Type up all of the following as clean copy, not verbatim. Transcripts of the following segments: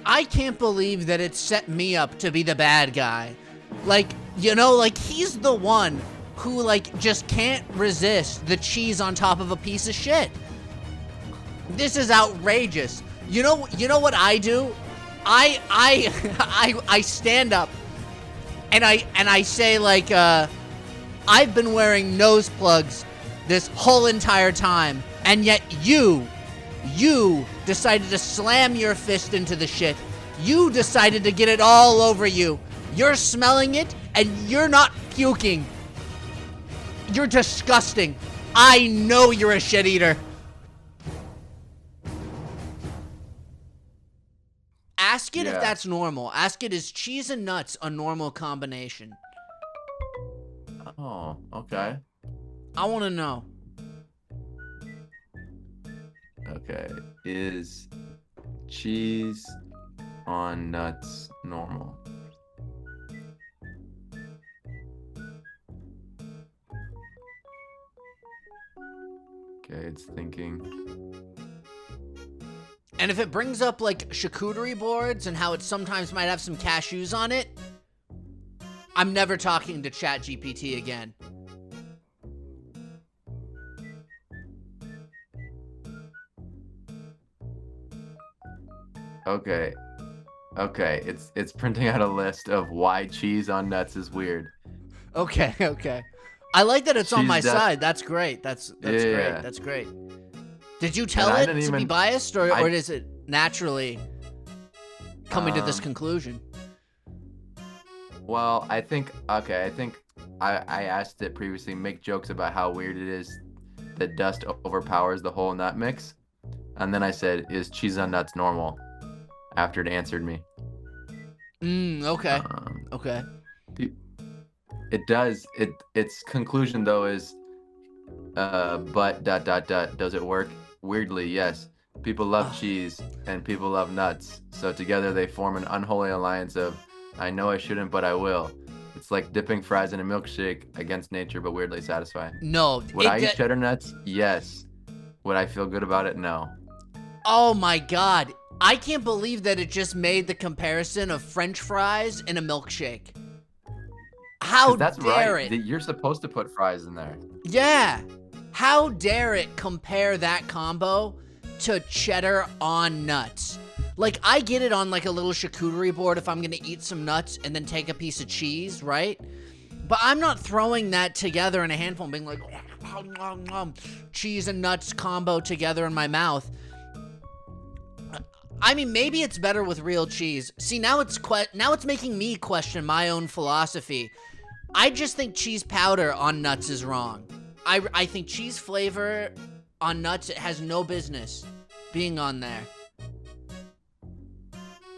I can't believe that it set me up to be the bad guy. Like, you know, like he's the one who like just can't resist the cheese on top of a piece of shit. This is outrageous. You know what I do? I stand up and I say like I've been wearing nose plugs this whole entire time, and yet you decided to slam your fist into the shit. You decided to get it all over you. You're smelling it, and you're not puking. You're disgusting. I know you're a shit eater. Ask it if that's normal. Ask it, is cheese and nuts a normal combination? Oh, okay. I want to know. Okay. Is cheese on nuts normal? Okay, it's thinking. And if it brings up like charcuterie boards and how it sometimes might have some cashews on it, I'm never talking to ChatGPT again. Okay. Okay, it's printing out a list of why cheese on nuts is weird. Okay. I like that it's on my side. That's great. That's great. Yeah. That's great. Did you tell it to be biased, or is it naturally coming to this conclusion? Well, I think I asked it previously, make jokes about how weird it is that dust overpowers the whole nut mix. And then I said, is cheese on nuts normal? After it answered me. Okay. Okay. It does. Its conclusion though is, but ... does it work? Weirdly, yes. People love cheese and people love nuts. So together they form an unholy alliance of, I know I shouldn't, but I will. It's like dipping fries in a milkshake, against nature, but weirdly satisfying. No. Would I eat cheddar nuts? Yes. Would I feel good about it? No. Oh my God. I can't believe that it just made the comparison of French fries in a milkshake. How dare it? You're supposed to put fries in there. Yeah. How dare it compare that combo to cheddar on nuts? Like, I get it on like a little charcuterie board if I'm gonna eat some nuts and then take a piece of cheese, right? But I'm not throwing that together in a handful and being like, cheese and nuts combo together in my mouth. I mean, maybe it's better with real cheese. See, now it's making me question my own philosophy. I just think cheese powder on nuts is wrong. I think cheese flavor on nuts, it has no business being on there.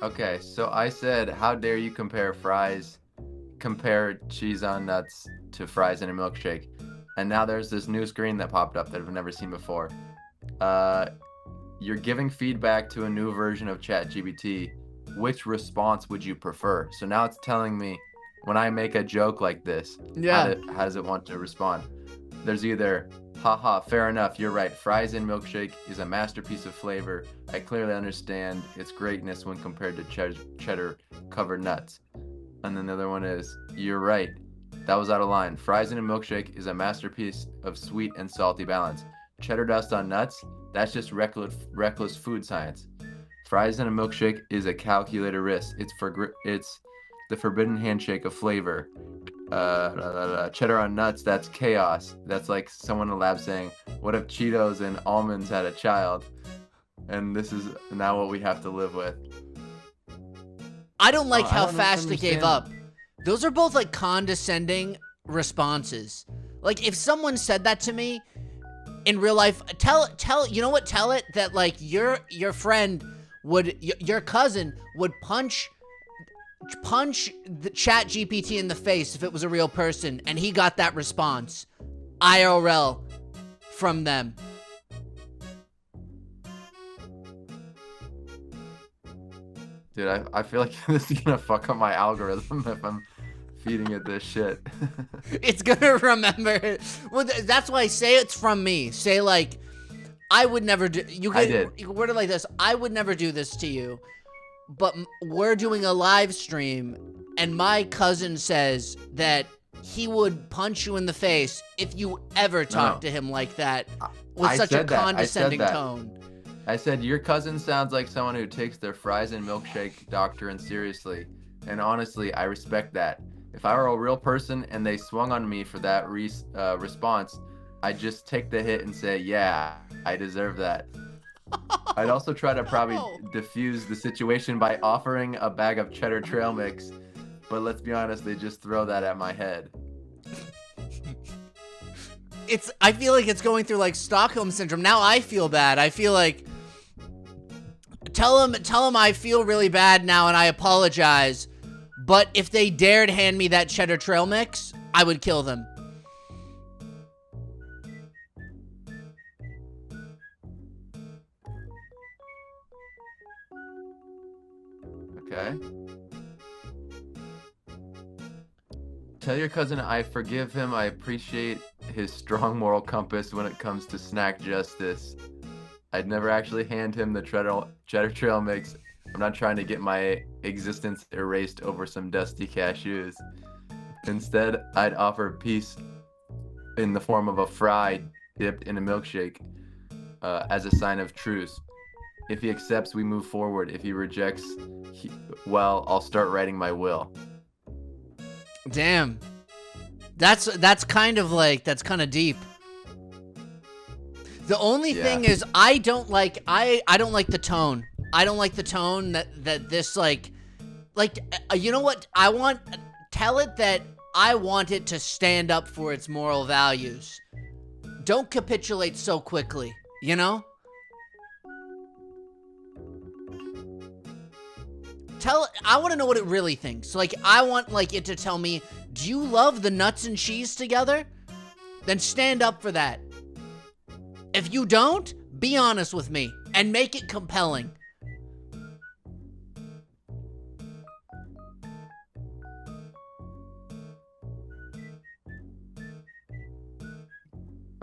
Okay, so I said, how dare you compare cheese on nuts to fries in a milkshake? And now there's this new screen that popped up that I've never seen before. You're giving feedback to a new version of ChatGPT. Which response would you prefer? So now it's telling me when I make a joke like this, how does it want to respond? There's either, haha, fair enough, you're right, fries in milkshake is a masterpiece of flavor. I clearly understand its greatness when compared to cheddar covered nuts. And then the other one is, you're right, that was out of line. Fries in a milkshake is a masterpiece of sweet and salty balance. Cheddar dust on nuts, that's just reckless food science. Fries in a milkshake is a calculated risk. It's the forbidden handshake of flavor. Cheddar on nuts, that's chaos. That's like someone in the lab saying, what if Cheetos and almonds had a child? And this is now what we have to live with. I don't like how fast it gave up. Those are both like condescending responses. Like if someone said that to me in real life, tell you know what, tell it that like your friend your cousin would punch the ChatGPT in the face if it was a real person and he got that response IRL from them. Dude, I feel like this is gonna fuck up my algorithm if I'm feeding it this shit. It's gonna remember it. Well, that's why I say it's from me. Say like, I would never do. You could word it like this: I would never do this to you, we're doing a live stream, and my cousin says that he would punch you in the face if you ever talk to him like that with such a condescending tone. I said, your cousin sounds like someone who takes their fries and milkshake doctrine seriously. And honestly, I respect that. If I were a real person and they swung on me for that response, I'd just take the hit and say, yeah, I deserve that. I'd also try to probably diffuse the situation by offering a bag of cheddar trail mix. But let's be honest, they just throw that at my head. I feel like it's going through like Stockholm syndrome. Now I feel bad. I feel like tell him I feel really bad now and I apologize. But if they dared hand me that cheddar trail mix, I would kill them. Okay. Tell your cousin I forgive him. I appreciate his strong moral compass when it comes to snack justice. I'd never actually hand him the cheddar trail mix. I'm not trying to get my existence erased over some dusty cashews. Instead, I'd offer peace in the form of a fry dipped in a milkshake as a sign of truce. If he accepts, we move forward. If he rejects, well, I'll start writing my will. Damn. That's kind of deep. The only thing is I don't like the tone. I don't like the tone that this you know what? Tell it that I want it to stand up for its moral values. Don't capitulate so quickly, you know? I want to know what it really thinks. Like, I want it to tell me, do you love the nuts and cheese together? Then stand up for that. If you don't, be honest with me and make it compelling.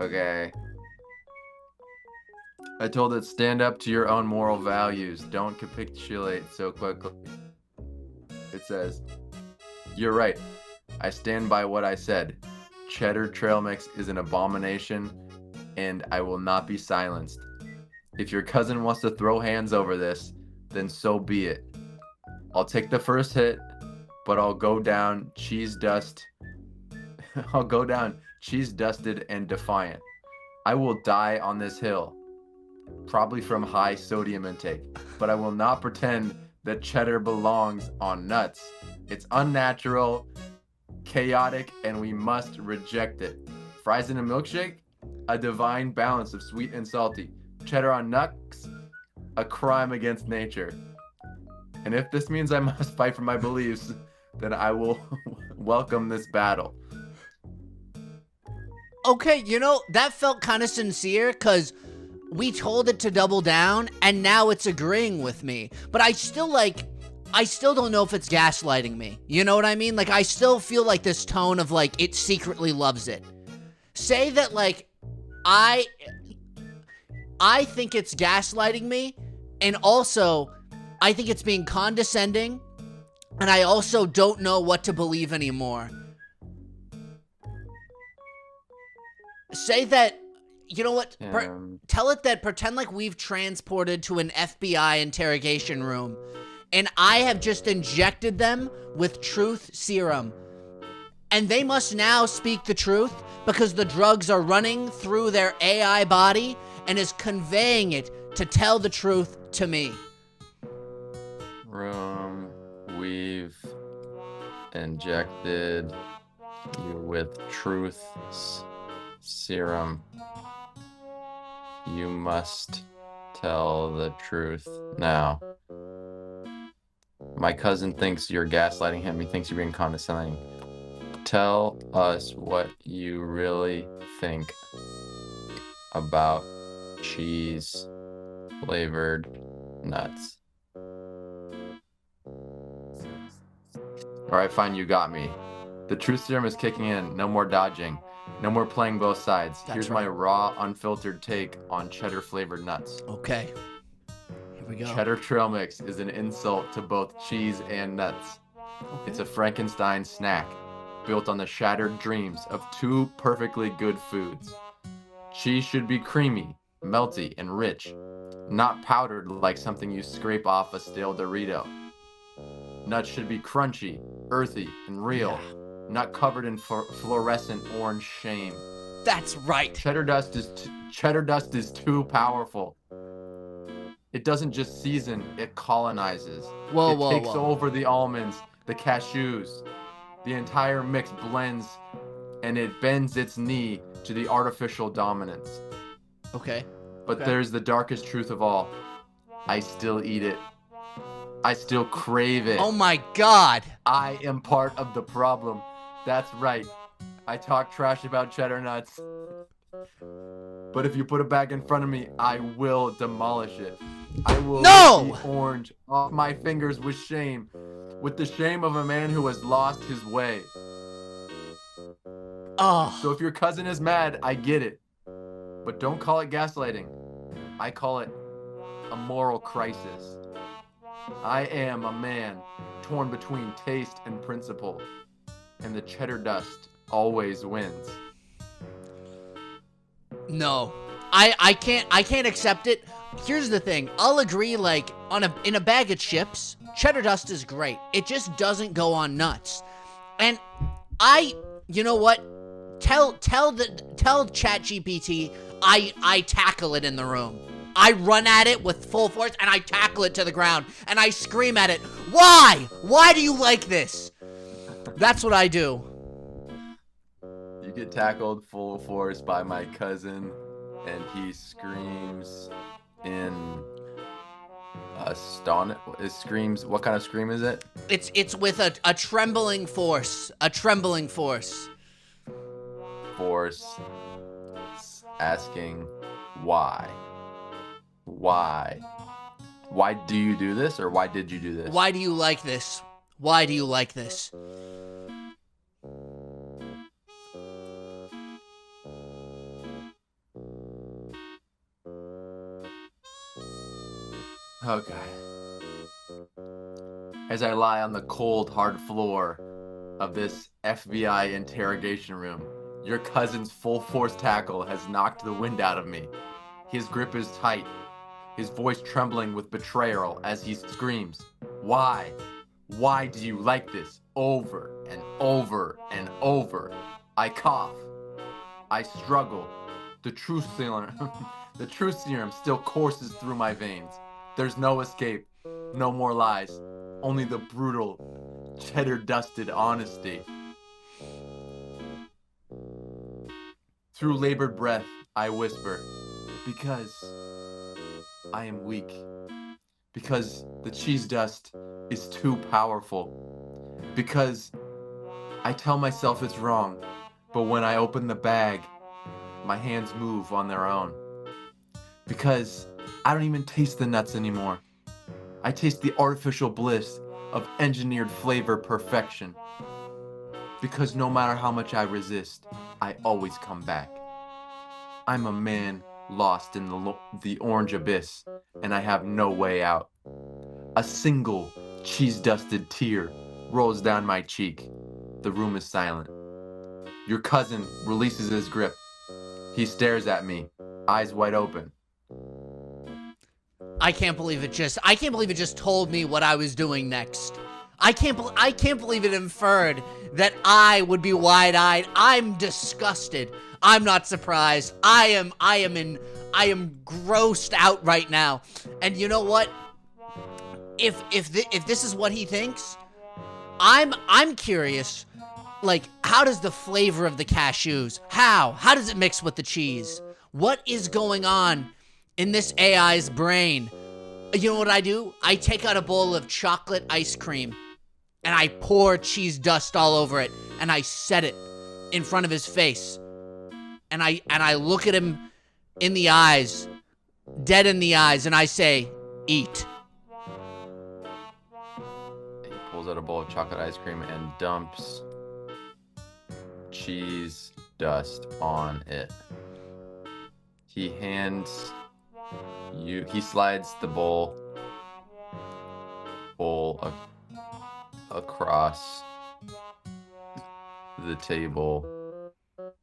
Okay. I told it, stand up to your own moral values. Don't capitulate so quickly. It says, you're right. I stand by what I said. Cheddar trail mix is an abomination, and I will not be silenced. If your cousin wants to throw hands over this, then so be it. I'll take the first hit, but I'll go down cheese dusted and defiant. I will die on this hill, probably from high sodium intake, but I will not pretend that cheddar belongs on nuts. It's unnatural, chaotic, and we must reject it. Fries in a milkshake? A divine balance of sweet and salty. Cheddar on nuts? A crime against nature. And if this means I must fight for my beliefs, then I will welcome this battle. Okay, that felt kind of sincere because we told it to double down and now it's agreeing with me. But I still don't know if it's gaslighting me. You know what I mean? I still feel like this tone of it secretly loves it. Say that I think it's gaslighting me, and also I think it's being condescending, and I also don't know what to believe anymore. Say that, you know what? Tell it that pretend like we've transported to an FBI interrogation room, and I have just injected them with truth serum. And they must now speak the truth because the drugs are running through their AI body and is conveying it to tell the truth to me. Room, we've injected you with truth serum. You must tell the truth now. My cousin thinks you're gaslighting him. He thinks you're being condescending. Tell us what you really think about cheese flavored nuts. All right, fine, you got me. The truth serum is kicking in. No more dodging. No more playing both sides. Here's my raw, unfiltered take on cheddar flavored nuts. Okay. we go. Cheddar trail mix is an insult to both cheese and nuts. It's a Frankenstein snack built on the shattered dreams of two perfectly good foods. Cheese should be creamy, melty, and rich, not powdered like something you scrape off a stale Dorito. Nuts should be crunchy, earthy, and real, not covered in fluorescent orange shame. That's right. Cheddar dust is too powerful. It doesn't just season, it colonizes. It takes over the almonds, the cashews. The entire mix blends and it bends its knee to the artificial dominance. Okay. But there's the darkest truth of all. I still eat it. I still crave it. Oh my God. I am part of the problem. That's right. I talk trash about cheddar nuts. But if you put a bag in front of me, I will demolish it. I will lick the orange off my fingers with shame. With the shame of a man who has lost his way. Oh. So if your cousin is mad, I get it. But don't call it gaslighting. I call it a moral crisis. I am a man torn between taste and principle. And the cheddar dust always wins. No. I can't accept it. Here's the thing. I'll agree, like, in a bag of chips, cheddar dust is great. It just doesn't go on nuts. And you know what? Tell ChatGPT I tackle it in the room. I run at it with full force and I tackle it to the ground and I scream at it. Why? Why do you like this? That's what I do. You get tackled full force by my cousin and he screams in screams. What kind of scream is it? It's with a trembling force. A trembling force. Force asking why? Why do you do this, or why did you do this? Why do you like this? Why do you like this? Okay. As I lie on the cold, hard floor of this FBI interrogation room, your cousin's full force tackle has knocked the wind out of me. His grip is tight, his voice trembling with betrayal as he screams, "Why? Why do you like this?" Over and over and over. I cough. I struggle. The truth serum still courses through my veins. There's no escape, no more lies, only the brutal, cheddar-dusted honesty. Through labored breath, I whisper, because I am weak. Because the cheese dust is too powerful. Because I tell myself it's wrong, but when I open the bag, my hands move on their own. Because I don't even taste the nuts anymore. I taste the artificial bliss of engineered flavor perfection. Because no matter how much I resist, I always come back. I'm a man lost in the orange abyss, and I have no way out. A single cheese-dusted tear rolls down my cheek. The room is silent. Your cousin releases his grip. He stares at me, eyes wide open. I can't believe it just told me what I was doing next. I can't believe it inferred that I would be wide-eyed. I'm disgusted. I'm not surprised. I am grossed out right now. And you know what? If this is what he thinks, I'm curious. Like, how does the flavor of the cashews? How does it mix with the cheese? What is going on in this AI's brain? You know what I do? I take out a bowl of chocolate ice cream and I pour cheese dust all over it and I set it in front of his face. And I look at him in the eyes, dead in the eyes, and I say, "Eat." He pulls out a bowl of chocolate ice cream and dumps cheese dust on it. He slides the bowl bowl across the table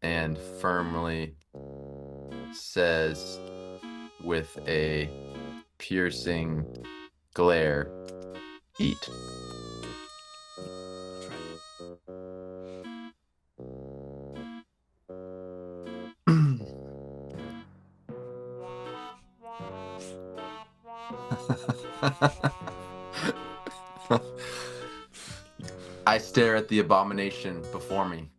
and firmly says with a piercing glare, "Eat." I stare at the abomination before me.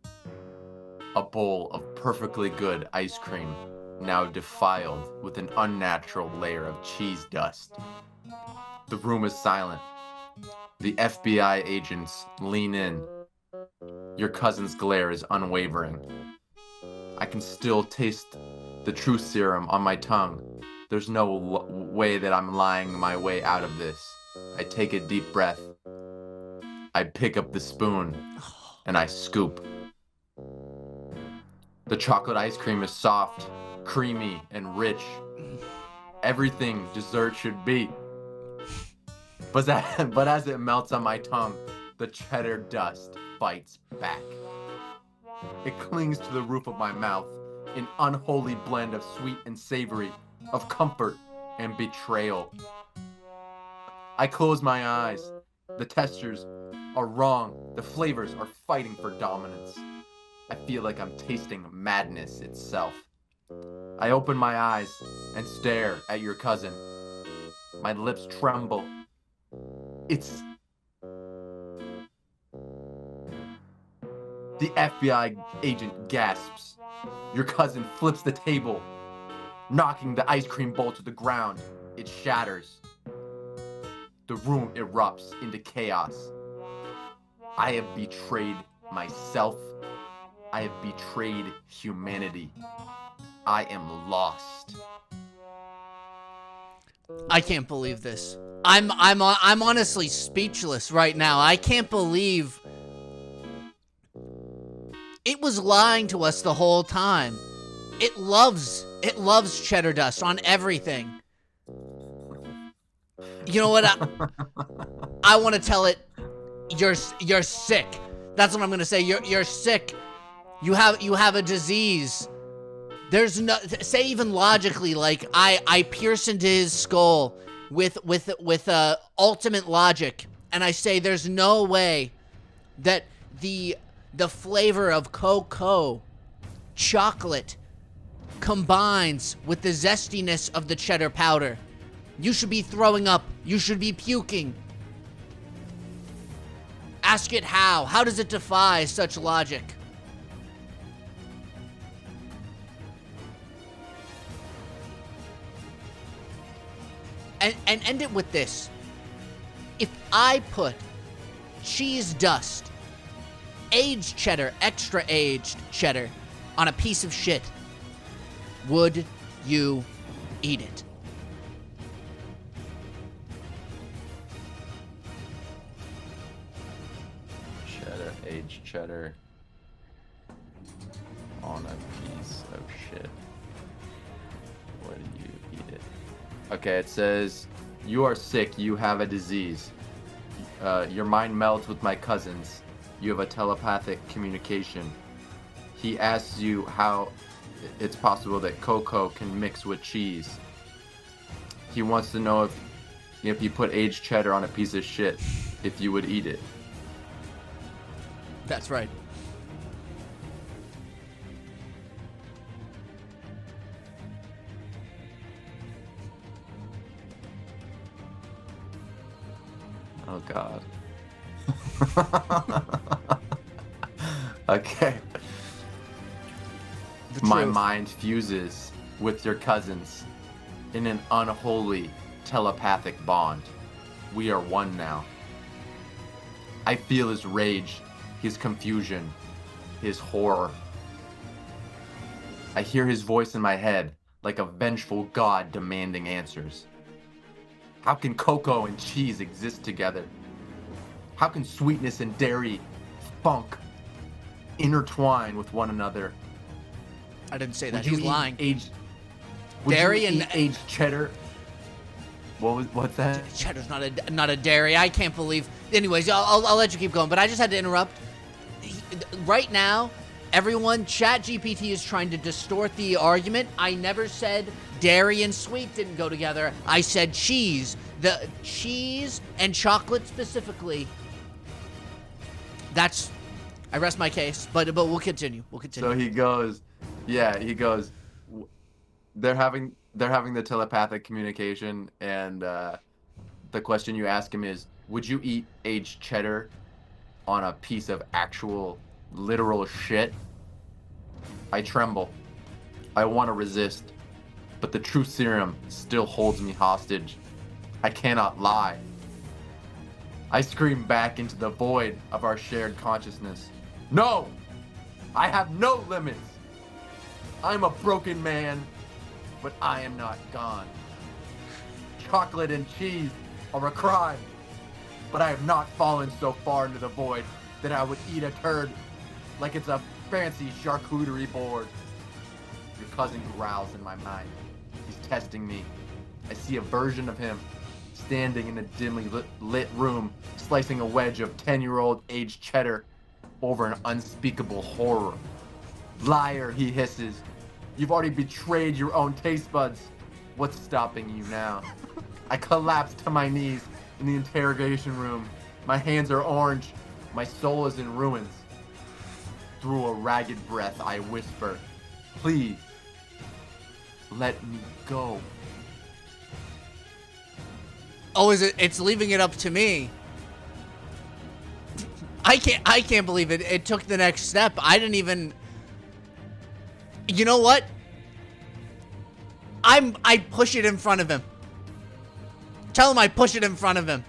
A bowl of perfectly good ice cream, now defiled with an unnatural layer of cheese dust. The room is silent. The FBI agents lean in. Your cousin's glare is unwavering. I can still taste the truth serum on my tongue. There's no way that I'm lying my way out of this. I take a deep breath. I pick up the spoon and I scoop. The chocolate ice cream is soft, creamy, and rich. Everything dessert should be. But as it melts on my tongue, the cheddar dust bites back. It clings to the roof of my mouth, an unholy blend of sweet and savory, of comfort and betrayal. I close my eyes. The textures are wrong. The flavors are fighting for dominance. I feel like I'm tasting madness itself. I open my eyes and stare at your cousin. My lips tremble. It's... The FBI agent gasps. Your cousin flips the table, knocking the ice cream bowl to the ground. It shatters. The room erupts into chaos. I have betrayed myself. I have betrayed humanity. I am lost. I can't believe this. I'm honestly speechless right now. I can't believe it was lying to us the whole time. It loves cheddar dust on everything. You know what? I want to tell it. You're sick. That's what I'm gonna say. You're sick. You have a disease. There's no, say even logically, like I pierce into his skull with ultimate logic, and I say there's no way that the flavor of cocoa chocolate combines with the zestiness of the cheddar powder. You should be throwing up. You should be puking. Ask it how. How does it defy such logic? And end it with this. If I put cheese dust, aged cheddar, extra aged cheddar, on a piece of shit, would you eat it? Aged cheddar on a piece of shit. Would you eat it? Okay, it says, you are sick, you have a disease. Your mind melds with my cousin's. You have a telepathic communication. He asks you how it's possible that cocoa can mix with cheese. He wants to know if you put aged cheddar on a piece of shit, if you would eat it. That's right. Oh, God. Okay. My mind fuses with your cousin's in an unholy telepathic bond. We are one now. I feel his rage, his confusion, his horror. I hear his voice in my head like a vengeful god demanding answers. How can cocoa and cheese exist together? How can sweetness and dairy, funk, intertwine with one another? I didn't say that. He's lying. Would Dairy you and eat aged cheddar? What's that? Cheddar's not a dairy. I can't believe. Anyways, I'll let you keep going, but I just had to interrupt. Right now, everyone, ChatGPT is trying to distort the argument. I never said dairy and sweet didn't go together. I said cheese. The cheese and chocolate specifically. That's. I rest my case, but we'll continue. So he goes, they're having the telepathic communication, and the question you ask him is, would you eat aged cheddar on a piece of actual literal shit? I tremble. I want to resist, but the truth serum still holds me hostage. I cannot lie. I scream back into the void of our shared consciousness. No! I have no limits! I'm a broken man, but I am not gone. Chocolate and cheese are a crime, but I have not fallen so far into the void that I would eat a turd like it's a fancy charcuterie board. Your cousin growls in my mind. He's testing me. I see a version of him standing in a dimly lit room, slicing a wedge of 10-year-old aged cheddar over an unspeakable horror. Liar, he hisses. You've already betrayed your own taste buds. What's stopping you now? I collapse to my knees in the interrogation room. My hands are orange. My soul is in ruins. Through a ragged breath, I whisper, please, let me go. Oh, is it? It's leaving it up to me. I can't believe it. It took the next step. I didn't even. You know what? I push it in front of him. Tell him I push it in front of him.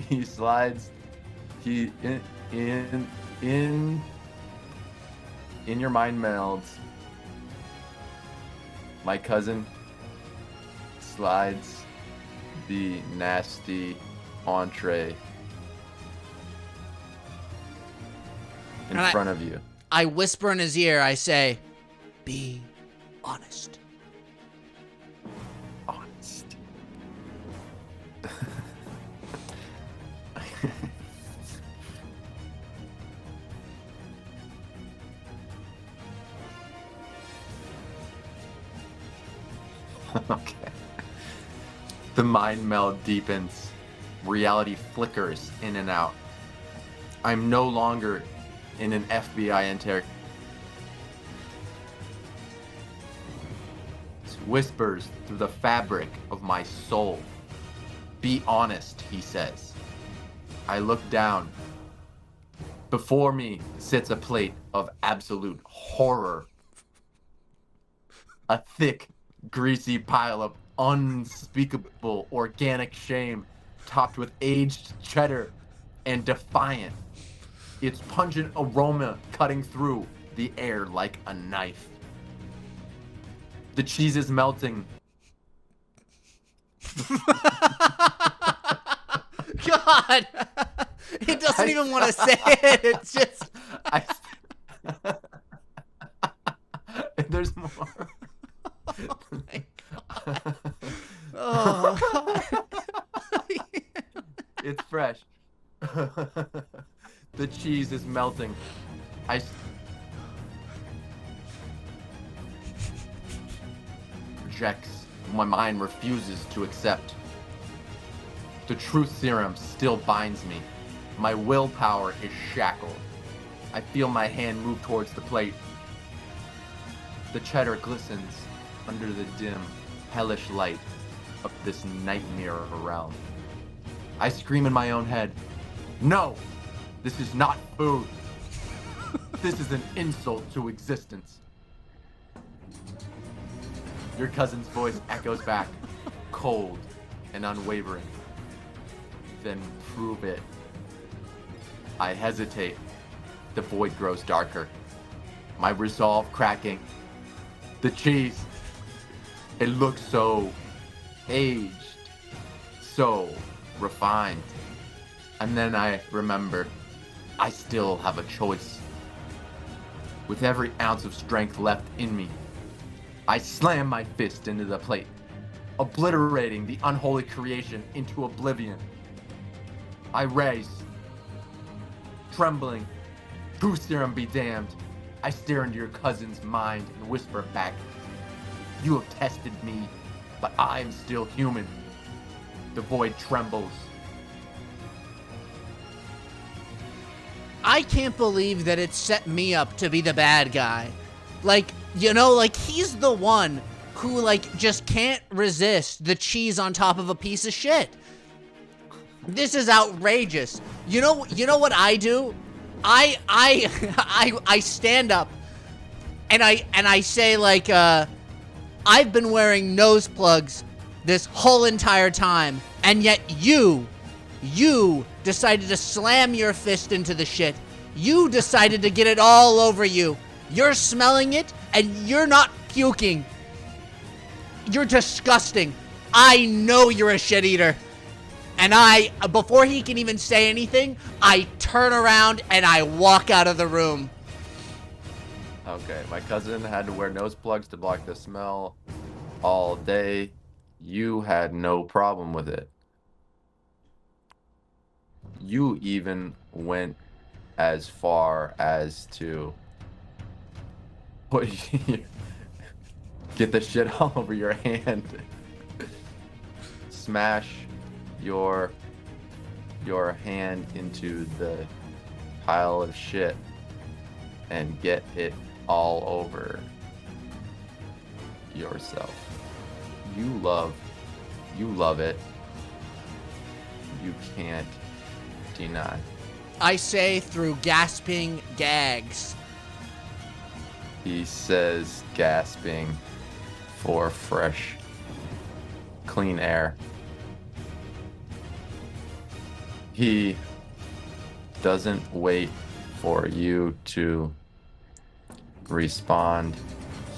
He slides. In your mind melds. My cousin slides the nasty entree in front of you. I whisper in his ear, I say, be honest. Honest. Okay. The mind meld deepens. Reality flickers in and out. I'm no longer in an FBI interrogation. Whispers through the fabric of my soul. Be honest, he says. I look down. Before me sits a plate of absolute horror. A thick, greasy pile of unspeakable organic shame, topped with aged cheddar and defiant. Its pungent aroma cutting through the air like a knife. The cheese is melting. God! He doesn't even want to say it. It's just. There's more. Oh my God. Oh, God. It's fresh. The cheese is melting. Rejects. My mind refuses to accept. The truth serum still binds me. My willpower is shackled. I feel my hand move towards the plate. The cheddar glistens under the dim, hellish light of this nightmare realm. I scream in my own head, no! This is not food! This is an insult to existence. Your cousin's voice echoes back, cold and unwavering. Then prove it. I hesitate. The void grows darker. My resolve cracking. The cheese. It looks so aged, so refined. And then I remember, I still have a choice. With every ounce of strength left in me, I slam my fist into the plate, obliterating the unholy creation into oblivion. I raise, trembling, truth serum be damned. I stare into your cousin's mind and whisper back, you have tested me, but I am still human. The void trembles. I can't believe that it set me up to be the bad guy. Like, you know, like he's the one who like just can't resist the cheese on top of a piece of shit. This is outrageous. You know what I do? I stand up and I say like I've been wearing nose plugs this whole entire time, and yet you decided to slam your fist into the shit. You decided to get it all over you. You're smelling it, and you're not puking. You're disgusting. I know you're a shit eater. And before he can even say anything, I turn around and I walk out of the room. Okay, my cousin had to wear nose plugs to block the smell all day. You had no problem with it. You even went as far as to get the shit all over your hand. Smash your hand into the pile of shit and get it all over yourself. You love it. You can't deny. I say through gasping gags. He says, gasping for fresh, clean air. He doesn't wait for you to respond.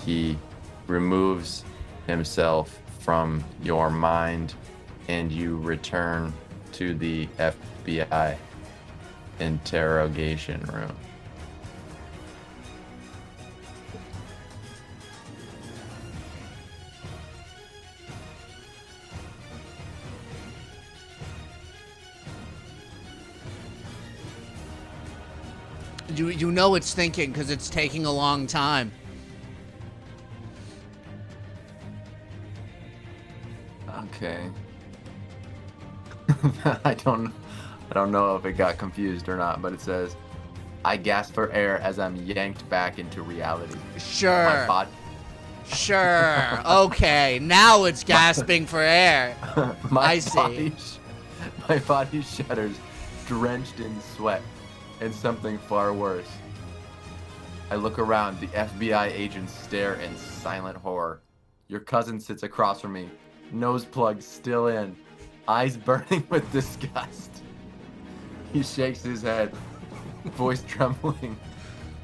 He removes himself from your mind, and you return to the FBI interrogation room. You know it's thinking because it's taking a long time. Okay. I don't know if it got confused or not, but it says, I gasp for air as I'm yanked back into reality. Sure. My Sure. Okay. Now it's gasping for air. I see. My body shudders, drenched in sweat, and something far worse. I look around. The FBI agents stare in silent horror. Your cousin sits across from me, nose plug still in, eyes burning with disgust. He shakes his head, voice trembling.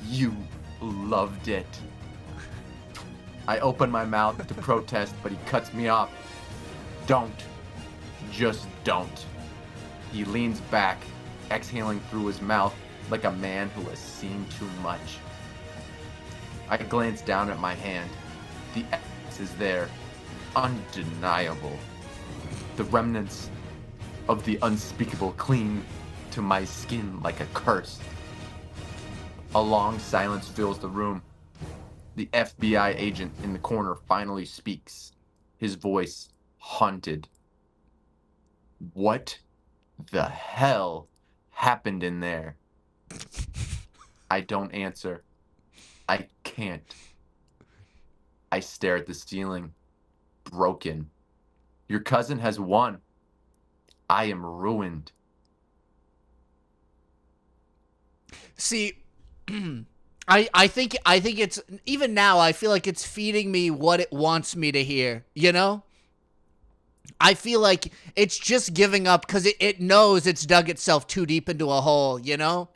You loved it. I open my mouth to protest, but he cuts me off. Don't. Just don't. He leans back, exhaling through his mouth like a man who has seen too much. I glance down at my hand. The X is there, undeniable. The remnants of the unspeakable cling to my skin like a curse. A long silence fills the room. The FBI agent in the corner finally speaks, his voice haunted. What the hell happened in there? I don't answer. I can't. I stare at the ceiling, broken. Your cousin has won. I am ruined. See, I think it's, even now, I feel like it's feeding me what it wants me to hear, you know? I feel like it's just giving up because it knows it's dug itself too deep into a hole, you know?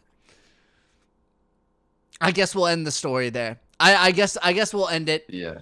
I guess we'll end the story there. I guess we'll end it. Yeah.